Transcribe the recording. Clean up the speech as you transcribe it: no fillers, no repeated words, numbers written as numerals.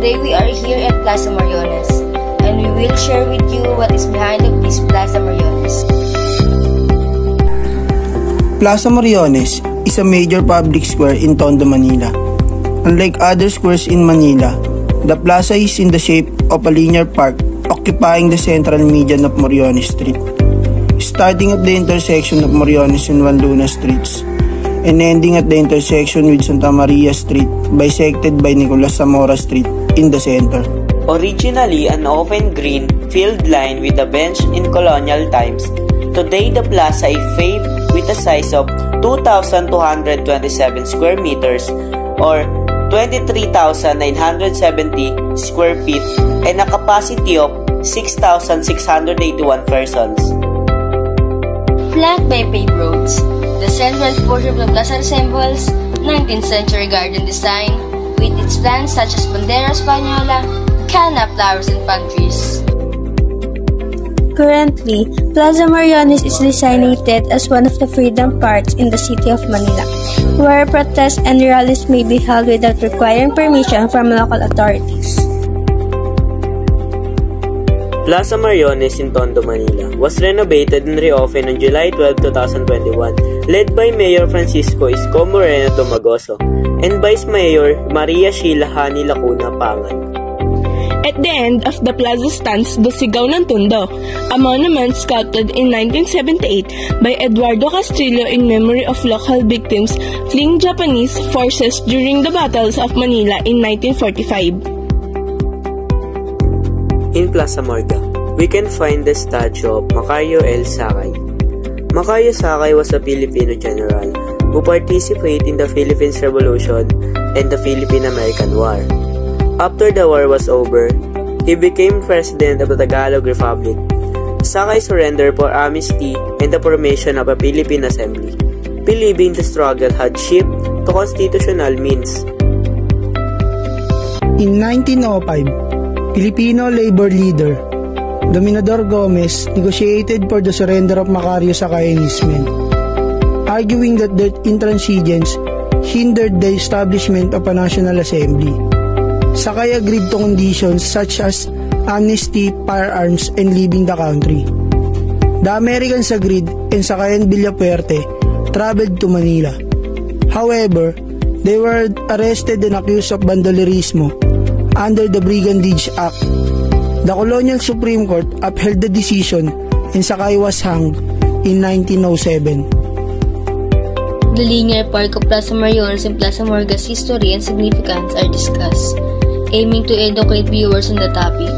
Today we are here at Plaza Moriones, and we will share with you what is behind of this Plaza Moriones. Plaza Moriones is a major public square in Tondo, Manila. Unlike other squares in Manila, the plaza is in the shape of a linear park occupying the central median of Moriones Street, starting at the intersection of Moriones and Juan Luna Streets, and ending at the intersection with Santa Maria Street, bisected by Nicolas Zamora Street in the center. Originally an open green field line with a bench in colonial times, today the plaza is paved with a size of 2,227 square meters or 23,970 square feet and a capacity of 6,681 persons. Flanked by paved roads, the central portion of the plaza resembles 19th century garden design with its plants such as Bandera Española, canna flowers and palm trees. Currently, Plaza Moriones is designated as one of the freedom parks in the city of Manila, where protests and rallies may be held without requiring permission from local authorities. Plaza Moriones in Tondo, Manila was renovated and reopened on July 12, 2021, led by Mayor Francisco Isko Moreno Domagoso and Vice Mayor Maria Sheila Hani Lacuna Pangan. At the end of the plaza stands the Sigaw ng Tondo, a monument sculpted in 1978 by Eduardo Castillo in memory of local victims fleeing Japanese forces during the battles of Manila in 1945. In Plaza Morga, we can find the statue of Macario L. Sakay. Macario Sakay was a Filipino general who participated in the Philippines Revolution and the Philippine-American War. After the war was over, he became president of the Tagalog Republic. Sakay surrendered for amnesty and the formation of a Philippine Assembly, believing the struggle had shifted to constitutional means. In 1905, Filipino labor leader Dominador Gomez negotiated for the surrender of Macario Sakay and his men, arguing that their intransigence hindered the establishment of a national assembly. Sakay agreed to conditions such as amnesty, firearms, and leaving the country. The Americans agreed and Sakay and Villapuerte traveled to Manila. However, they were arrested and accused of bandolerismo under the Brigandage Act. The Colonial Supreme Court upheld the decision and Sakay was hanged in 1907. The linear park of Plaza Moriones and Plaza Morga's history and significance are discussed, aiming to educate viewers on the topic.